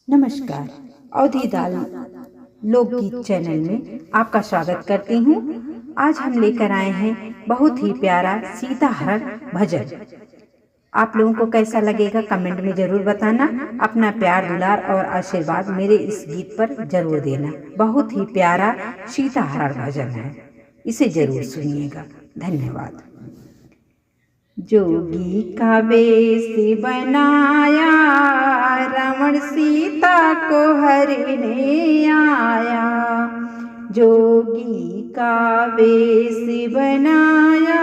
नमस्कार। अवधि दाल लोकगीत चैनल में आपका स्वागत करती हूँ। आज हम लेकर आए हैं बहुत ही प्यारा सीताहरण भजन। आप लोगों को कैसा लगेगा कमेंट में जरूर बताना। अपना प्यार दुलार और आशीर्वाद मेरे इस गीत पर जरूर देना। बहुत ही प्यारा सीताहरण भजन है, इसे जरूर सुनिएगा। धन्यवाद। जोगी का वेश बनाया, रावण सीता को हरने आया। जोगी का वेश बनाया,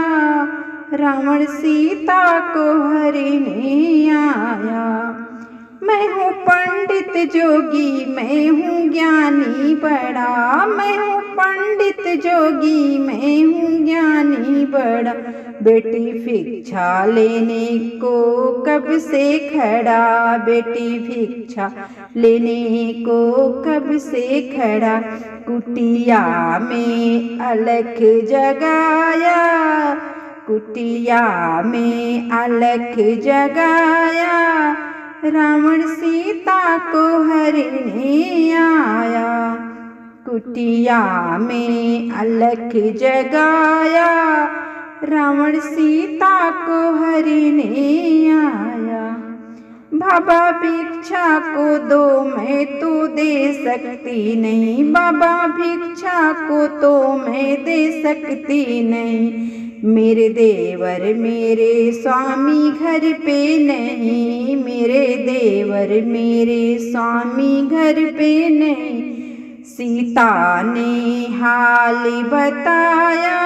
रावण सीता को हरने आया। मैं हूँ पंडित जोगी, मैं हूँ ज्ञानी बड़ा। मैं हूँ पंडित जोगी, मैं हूँ ज्ञानी बड़ा। बेटी भिक्षा लेने को कब से खड़ा, बेटी भिक्षा लेने को कब से खड़ा। कुटिया में अलख जगाया, कुटिया में अलख जगाया। रावण सीता को हरने आया, कुटिया में अलख जगाया। रावण सीता को हरने आया। बाबा भिक्षा को दो, मैं तो दे सकती नहीं। बाबा भिक्षा को तो मैं दे सकती नहीं। मेरे देवर मेरे स्वामी घर पे नहीं। मेरे देवर मेरे स्वामी घर पे नहीं। सीता ने हाल बताया,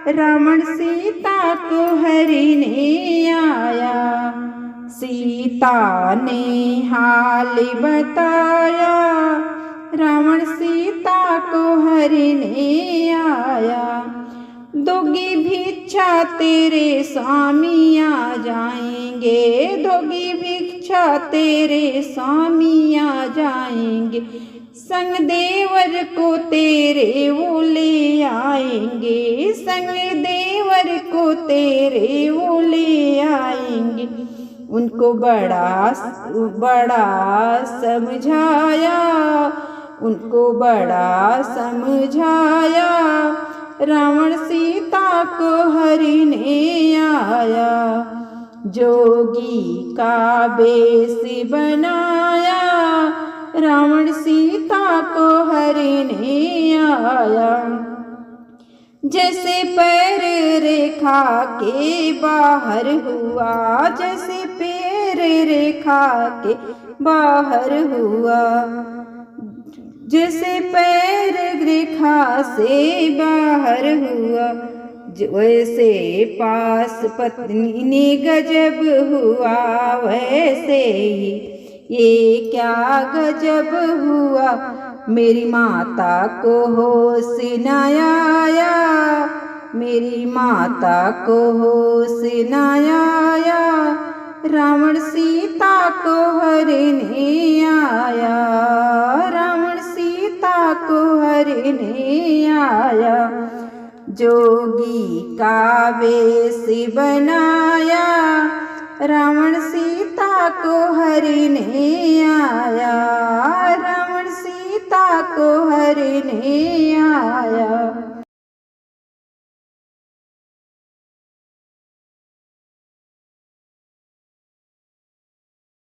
रावण सीता को हरने आया। सीता ने हाल बताया, रावण सीता को हरने आया। दोगी भिक्षा तेरे स्वामी आ जाएंगे, दोगी भिक्षा तेरे स्वामी आ जाएंगे। संग देवर को तेरे वो ले आएंगे, संग देवर को तेरे वो ले आएंगे। उनको बड़ा समझाया, उनको बड़ा समझाया। रावण सीता को हरने आया। जोगी का वेश बनाया, रावण सीता को हरने आया। जैसे पैर रेखा के बाहर हुआ, जैसे पैर रेखा के बाहर हुआ। जैसे पैर रेखा से बाहर हुआ, वैसे पास पत्नी ने गजब हुआ। वैसे ही ये क्या गजब हुआ। मेरी माता को होश न आया, मेरी माता को होश न आया। रावण सीता को हरने आया, रावण सीता को हरने आया। जोगी का वेश बनाया, रावण सीता को हरने आया। रावण सीता को हरने आया।